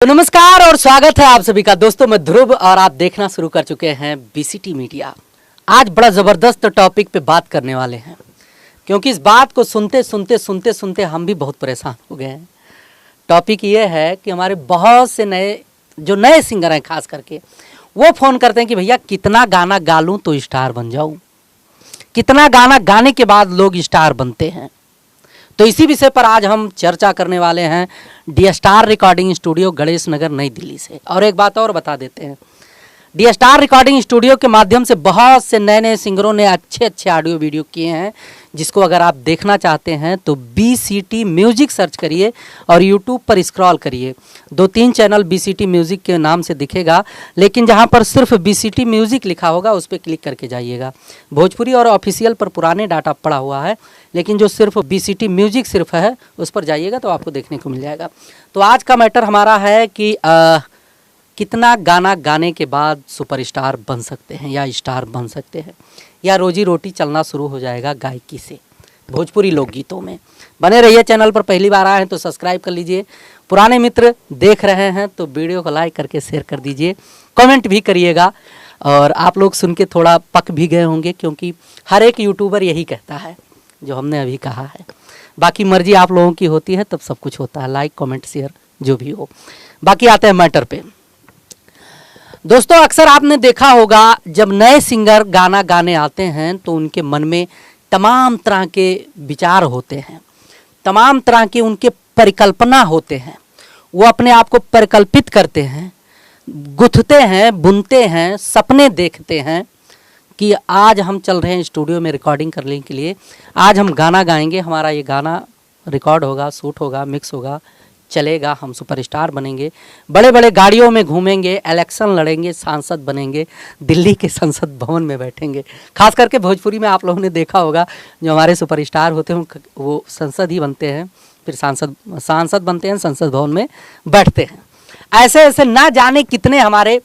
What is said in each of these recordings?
तो नमस्कार और स्वागत है आप सभी का दोस्तों, मैं ध्रुव और आप देखना शुरू कर चुके हैं बीसीटी मीडिया। आज बड़ा ज़बरदस्त टॉपिक पे बात करने वाले हैं, क्योंकि इस बात को सुनते हम भी बहुत परेशान हो गए हैं। टॉपिक ये है कि हमारे बहुत से नए सिंगर हैं, खास करके वो फ़ोन करते हैं कि भैया कितना गाना गा लूँ तो स्टार बन जाऊँ, कितना गाना गाने के बाद लोग स्टार बनते हैं। तो इसी विषय पर आज हम चर्चा करने वाले हैं D star recording studio Ganesh Nagar New Delhi से। और एक बात और बता देते हैं, डी स्टार रिकॉर्डिंग स्टूडियो के माध्यम से बहुत से नए सिंगरों ने अच्छे ऑडियो वीडियो किए हैं, जिसको अगर आप देखना चाहते हैं तो बीसीटी म्यूजिक सर्च करिए और यूट्यूब पर स्क्रॉल करिए। 2-3 चैनल बीसीटी म्यूजिक के नाम से दिखेगा, लेकिन जहां पर सिर्फ बीसीटी म्यूजिक लिखा होगा उस पर क्लिक करके जाइएगा। भोजपुरी और ऑफिशियल पर पुराने डाटा पड़ा हुआ है, लेकिन जो सिर्फ बीसीटी म्यूजिक सिर्फ है उस पर जाइएगा तो आपको देखने को मिल जाएगा। तो आज का मैटर हमारा है कि कितना गाना गाने के बाद सुपरस्टार बन सकते हैं या स्टार बन सकते हैं, या रोजी रोटी चलना शुरू हो जाएगा गायकी से। भोजपुरी लोकगीतों में बने रहिए। चैनल पर पहली बार आए हैं तो सब्सक्राइब कर लीजिए। पुराने मित्र देख रहे हैं तो वीडियो को लाइक करके शेयर कर दीजिए, कमेंट भी करिएगा। और आप लोग सुन के थोड़ा पक भी गए होंगे, क्योंकि हर एक यूट्यूबर यही कहता है जो हमने अभी कहा है। बाकी मर्जी आप लोगों की होती है, तब सब कुछ होता है, लाइक कमेंट शेयर जो भी हो। बाकी आते हैं मैटर पे। दोस्तों, अक्सर आपने देखा होगा जब नए सिंगर गाना गाने आते हैं तो उनके मन में तमाम तरह के विचार होते हैं, तमाम तरह के उनके परिकल्पना होते हैं। वो अपने आप को परिकल्पित करते हैं, गुथते हैं, बुनते हैं, सपने देखते हैं कि आज हम चल रहे हैं स्टूडियो में रिकॉर्डिंग करने के लिए, आज हम गाना गाएंगे, हमारा ये गाना रिकॉर्ड होगा, शूट होगा, मिक्स होगा, चलेगा, हम सुपरस्टार बनेंगे, बड़े बड़े गाड़ियों में घूमेंगे, इलेक्शन लड़ेंगे, सांसद बनेंगे, दिल्ली के संसद भवन में बैठेंगे। खास करके भोजपुरी में आप लोगों ने देखा होगा जो हमारे सुपरस्टार होते हैं वो संसद ही बनते हैं, फिर सांसद बनते हैं, संसद भवन में बैठते हैं। ऐसे ऐसे ना जाने कितने हमारे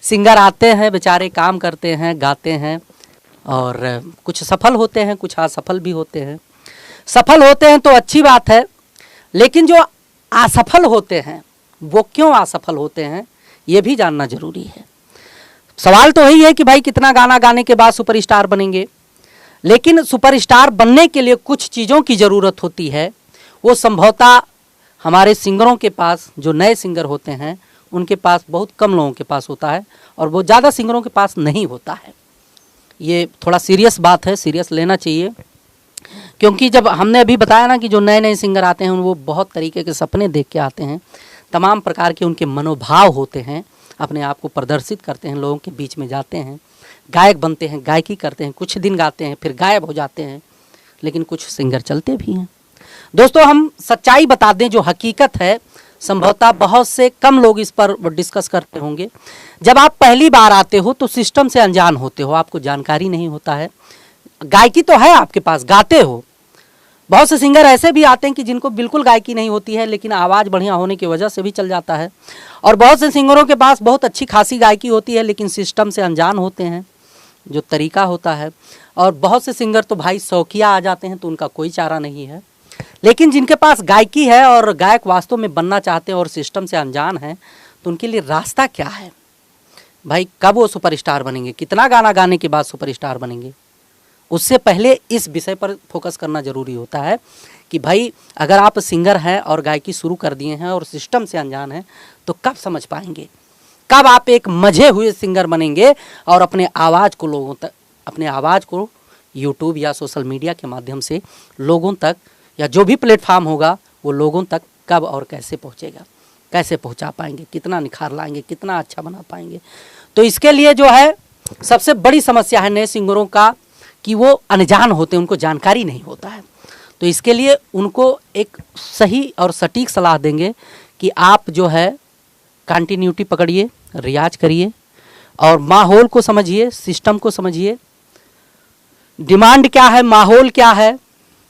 सिंगर आते हैं, बेचारे काम करते हैं, गाते हैं, और कुछ सफल होते हैं, कुछ असफल भी होते हैं। सफल होते हैं तो अच्छी बात है, लेकिन जो असफल होते हैं वो क्यों असफल होते हैं ये भी जानना जरूरी है। सवाल तो यही है कि भाई कितना गाना गाने के बाद सुपरस्टार बनेंगे, लेकिन सुपरस्टार बनने के लिए कुछ चीज़ों की ज़रूरत होती है। वो संभवतः हमारे सिंगरों के पास, जो नए सिंगर होते हैं उनके पास बहुत कम लोगों के पास होता है, और वो ज़्यादा सिंगरों के पास नहीं होता है। ये थोड़ा सीरियस बात है, सीरियस लेना चाहिए, क्योंकि जब हमने अभी बताया ना कि जो नए सिंगर आते हैं वो बहुत तरीके के सपने देख के आते हैं, तमाम प्रकार के उनके मनोभाव होते हैं, अपने आप को प्रदर्शित करते हैं, लोगों के बीच में जाते हैं, गायक बनते हैं, गायकी करते हैं, कुछ दिन गाते हैं फिर गायब हो जाते हैं, लेकिन कुछ सिंगर चलते भी हैं। दोस्तों, हम सच्चाई बता दें, जो हकीकत है, संभवतः बहुत से कम लोग इस पर डिस्कस करते होंगे। जब आप पहली बार आते हो तो सिस्टम से अनजान होते हो, आपको जानकारी नहीं होता है। गायकी तो है आपके पास, गाते हो। बहुत से सिंगर ऐसे भी आते हैं कि जिनको बिल्कुल गायकी नहीं होती है, लेकिन आवाज़ बढ़िया होने की वजह से भी चल जाता है। और बहुत से सिंगरों के पास बहुत अच्छी खासी गायकी होती है, लेकिन सिस्टम से अनजान होते हैं, जो तरीका होता है। और बहुत से सिंगर तो भाई शौकिया आ जाते हैं, तो उनका कोई चारा नहीं है। लेकिन जिनके पास गायकी है और गायक वास्तव में बनना चाहते हैं और सिस्टम से अनजान हैं, तो उनके लिए रास्ता क्या है भाई? कब वो सुपरस्टार बनेंगे, कितना गाना गाने के बाद सुपरस्टार बनेंगे? उससे पहले इस विषय पर फोकस करना जरूरी होता है कि भाई अगर आप सिंगर हैं और गायकी शुरू कर दिए हैं और सिस्टम से अनजान हैं, तो कब समझ पाएंगे, कब आप एक मजे हुए सिंगर बनेंगे और अपने आवाज़ को लोगों तक, अपने आवाज़ को यूट्यूब या सोशल मीडिया के माध्यम से लोगों तक, या जो भी प्लेटफार्म होगा वो लोगों तक कब और कैसे पहुँचेगा, कैसे पहुँचा पाएंगे, कितना निखार लाएंगे, कितना अच्छा बना पाएंगे। तो इसके लिए जो है सबसे बड़ी समस्या है नए सिंगरों का कि वो अनजान होते हैं, उनको जानकारी नहीं होता है। तो इसके लिए उनको एक सही और सटीक सलाह देंगे कि आप जो है कंटिन्यूटी पकड़िए, रियाज करिए और माहौल को समझिए, सिस्टम को समझिए, डिमांड क्या है, माहौल क्या है,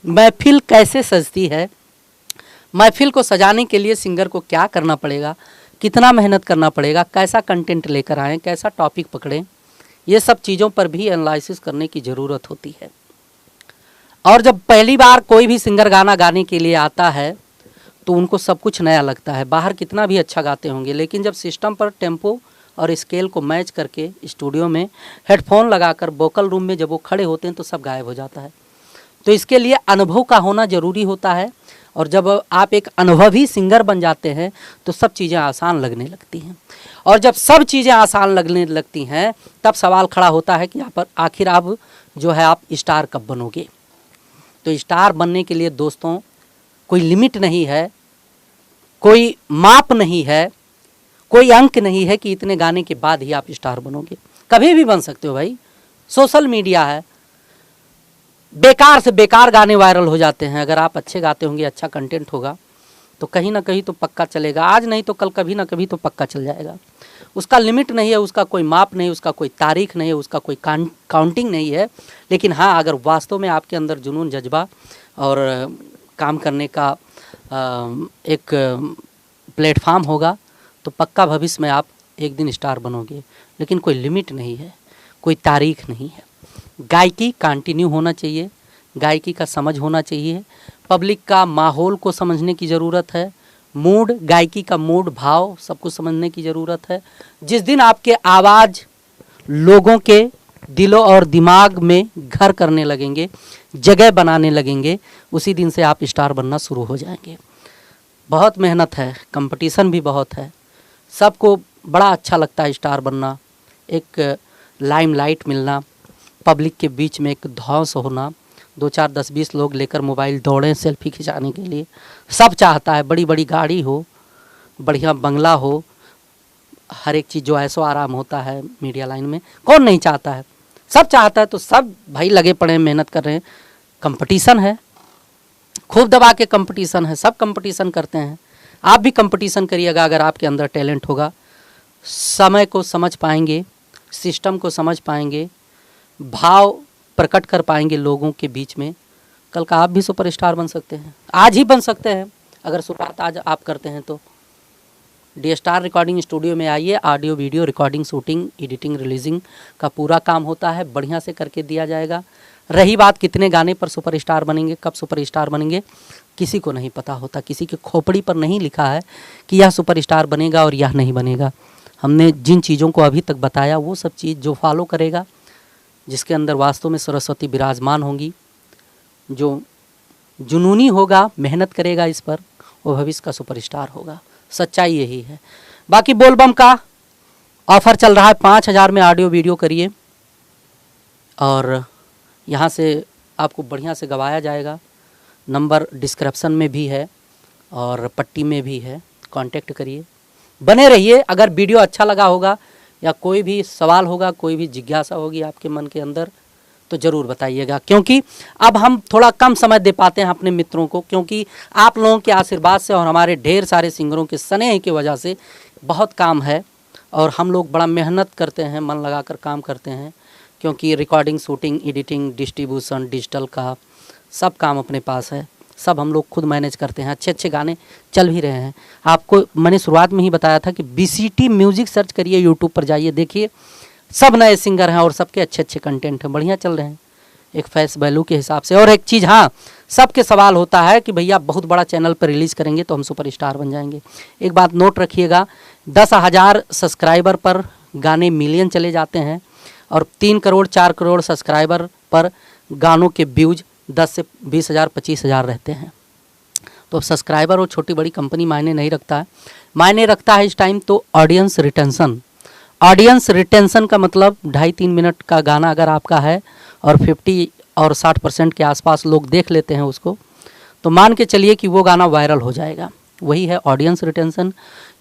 महफिल कैसे सजती है, महफिल को सजाने के लिए सिंगर को क्या करना पड़ेगा, कितना मेहनत करना पड़ेगा, कैसा कंटेंट लेकर आएँ, कैसा टॉपिक पकड़ें, ये सब चीज़ों पर भी एनालिसिस करने की ज़रूरत होती है। और जब पहली बार कोई भी सिंगर गाना गाने के लिए आता है तो तो उनको सब कुछ नया लगता है। बाहर कितना भी अच्छा गाते होंगे, लेकिन जब सिस्टम पर टेम्पो और स्केल को मैच करके स्टूडियो में हेडफोन लगाकर वोकल रूम में जब वो खड़े होते हैं तो सब गायब हो जाता है। तो इसके लिए अनुभव का होना ज़रूरी होता है, और जब आप एक अनुभवी सिंगर बन जाते हैं तो सब चीज़ें आसान लगने लगती हैं। और जब सब चीज़ें आसान लगने लगती हैं तब सवाल खड़ा होता है कि यहाँ पर आखिर आप जो है आप स्टार कब बनोगे। तो स्टार बनने के लिए दोस्तों कोई लिमिट नहीं है, कोई माप नहीं है, कोई अंक नहीं है कि इतने गाने के बाद ही आप स्टार बनोगे। कभी भी बन सकते हो भाई, सोशल मीडिया है, बेकार से बेकार गाने वायरल हो जाते हैं। अगर आप अच्छे गाते होंगे, अच्छा कंटेंट होगा तो कहीं ना कहीं तो पक्का चलेगा, आज नहीं तो कल कभी ना कभी तो पक्का चल जाएगा। उसका लिमिट नहीं है, उसका कोई माप नहीं, उसका कोई तारीख नहीं है, उसका कोई काउंटिंग नहीं है। लेकिन हाँ, अगर वास्तव में आपके अंदर जुनून, जज्बा और काम करने का एक प्लेटफार्म होगा तो पक्का भविष्य में आप एक दिन स्टार बनोगे। लेकिन कोई लिमिट नहीं है, कोई तारीख नहीं है। गायकी कंटिन्यू होना चाहिए, गायकी का समझ होना चाहिए, पब्लिक का माहौल को समझने की ज़रूरत है, मूड, गायकी का मूड, भाव सब कुछ समझने की ज़रूरत है। जिस दिन आपके आवाज़ लोगों के दिलों और दिमाग में घर करने लगेंगे, जगह बनाने लगेंगे, उसी दिन से आप स्टार बनना शुरू हो जाएंगे। बहुत मेहनत है, कंपटीशन भी बहुत है, सबको बड़ा अच्छा लगता है स्टार बनना, एक लाइमलाइट मिलना, पब्लिक के बीच में एक धौंस होना, 2 4 10 20 लोग लेकर मोबाइल दौड़ें सेल्फी खिंचाने के लिए। सब चाहता है बड़ी बड़ी गाड़ी हो, बढ़िया बंगला हो, हर एक चीज़ जो ऐसो आराम होता है मीडिया लाइन में, कौन नहीं चाहता है, सब चाहता है। तो सब भाई लगे पड़े हैं, मेहनत कर रहे हैं, कंपटीशन है, खूब दबा के कंपटीशन है, सब कंपटीशन करते हैं। आप भी कंपटीशन करिएगा, अगर आपके अंदर टैलेंट होगा, समय को समझ पाएंगे, सिस्टम को समझ पाएंगे, भाव प्रकट कर पाएंगे लोगों के बीच में, कल का आप भी सुपरस्टार बन सकते हैं, आज ही बन सकते हैं अगर शुरुआत आज आप करते हैं तो। डी स्टार रिकॉर्डिंग स्टूडियो में आइए, audio video recording, shooting, editing, releasing का पूरा काम होता है, बढ़िया से करके दिया जाएगा। रही बात कितने गाने पर सुपरस्टार बनेंगे, कब सुपरस्टार बनेंगे, किसी को नहीं पता होता, किसी के खोपड़ी पर नहीं लिखा है कि यह सुपरस्टार बनेगा और यह नहीं बनेगा। हमने जिन चीज़ों को अभी तक बताया वो सब चीज़ जो फॉलो करेगा, जिसके अंदर वास्तव में सरस्वती विराजमान होंगी, जो जुनूनी होगा, मेहनत करेगा इस पर, वो भविष्य का सुपरस्टार होगा। सच्चाई यही है। बाकी बोलबम का ऑफ़र चल रहा है, 5000 में ऑडियो वीडियो करिए और यहाँ से आपको बढ़िया से गवाया जाएगा। नंबर डिस्क्रिप्शन में भी है और पट्टी में भी है, कांटेक्ट करिए, बने रहिए। अगर वीडियो अच्छा लगा होगा या कोई भी सवाल होगा, कोई भी जिज्ञासा होगी आपके मन के अंदर तो ज़रूर बताइएगा, क्योंकि अब हम थोड़ा कम समय दे पाते हैं अपने मित्रों को, क्योंकि आप लोगों के आशीर्वाद से और हमारे ढेर सारे सिंगरों के स्नेह की वजह से बहुत काम है और हम लोग बड़ा मेहनत करते हैं, मन लगाकर काम करते हैं, क्योंकि recording, shooting, editing, distribution, digital का सब काम अपने पास है, सब हम लोग खुद मैनेज करते हैं। अच्छे अच्छे गाने चल भी रहे हैं। आपको मैंने शुरुआत में ही बताया था कि BCT म्यूज़िक सर्च करिए, यूट्यूब पर जाइए, देखिए सब नए सिंगर हैं और सबके अच्छे अच्छे कंटेंट हैं, बढ़िया चल रहे हैं एक फेस वैल्यू के हिसाब से। और एक चीज़, हाँ, सबके सवाल होता है कि भैया बहुत बड़ा चैनल पर रिलीज़ करेंगे तो हम सुपरस्टार बन जाएंगे। एक बात नोट रखिएगा, 10,000 सब्सक्राइबर पर गाने मिलियन चले जाते हैं और 3 करोड़ 4 करोड़ सब्सक्राइबर पर गानों के व्यूज़ 10 से 20,000 25,000 रहते हैं। तो अब सब्सक्राइबर और छोटी बड़ी कंपनी मायने नहीं रखता है, मायने रखता है इस टाइम तो ऑडियंस रिटेंशन। ऑडियंस रिटेंशन का मतलब 2.5-3 मिनट का गाना अगर आपका है और 50 और 60% के आसपास लोग देख लेते हैं उसको, तो मान के चलिए कि वो गाना वायरल हो जाएगा। वही है ऑडियंस रिटेंशन।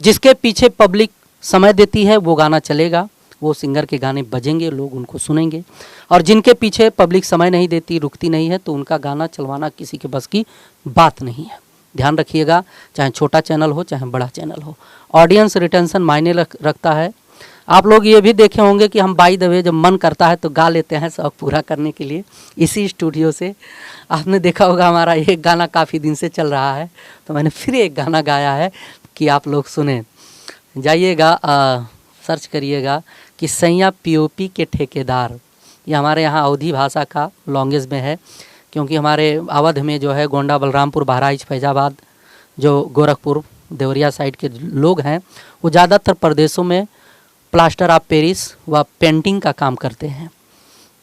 जिसके पीछे पब्लिक समय देती है वो गाना चलेगा, वो सिंगर के गाने बजेंगे, लोग उनको सुनेंगे। और जिनके पीछे पब्लिक समय नहीं देती, रुकती नहीं है, तो उनका गाना चलवाना किसी के बस की बात नहीं है। ध्यान रखिएगा, चाहे छोटा चैनल हो चाहे बड़ा चैनल हो, ऑडियंस रिटेंशन मायने रखता है। आप लोग ये भी देखे होंगे कि हम बाय द वे जब मन करता है तो गा लेते हैं शौक पूरा करने के लिए इसी स्टूडियो से। आपने देखा होगा हमारा एक गाना काफ़ी दिन से चल रहा है, तो मैंने फिर एक गाना गाया है कि आप लोग सुने। जाइएगा, सर्च करिएगा कि सैया POP के ठेकेदार। ये हमारे यहाँ अवधी भाषा का लॉन्गेज में है, क्योंकि हमारे अवध में जो है गोंडा, बलरामपुर, बहराइच, फैजाबाद, जो गोरखपुर देवरिया साइड के लोग हैं वो ज़्यादातर प्रदेशों में प्लास्टर ऑफ पेरिस व पेंटिंग का काम करते हैं।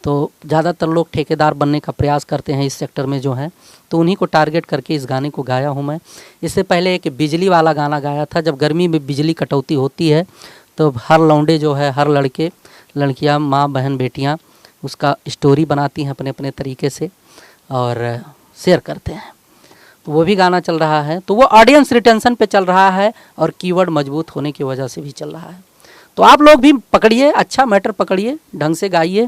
तो ज़्यादातर लोग ठेकेदार बनने का प्रयास करते हैं इस सेक्टर में जो है, तो उन्हीं को टारगेट करके इस गाने को गाया हूँ मैं। इससे पहले एक बिजली वाला गाना गाया था। जब गर्मी में बिजली कटौती होती है तो हर लौंडे जो है, हर लड़के लड़कियाँ, माँ बहन बेटियाँ उसका स्टोरी बनाती हैं अपने अपने तरीके से और शेयर करते हैं। तो वो भी गाना चल रहा है। तो वो ऑडियंस रिटेंशन पे चल रहा है और कीवर्ड मजबूत होने की वजह से भी चल रहा है। तो आप लोग भी पकड़िए, अच्छा मैटर पकड़िए, ढंग से गाइए,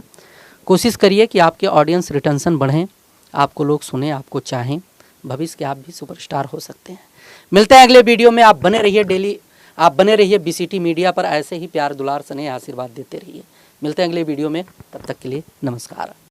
कोशिश करिए कि आपके ऑडियंस रिटेंशन बढ़ें, आपको लोग सुने, आपको चाहें। भविष्य के आप भी सुपरस्टार हो सकते हैं। मिलते हैं अगले वीडियो में। आप बने रहिए डेली, आप बने रहिए बीसीटी मीडिया पर, ऐसे ही प्यार दुलार स्नेह आशीर्वाद देते रहिए। मिलते हैं अगले वीडियो में, तब तक के लिए नमस्कार।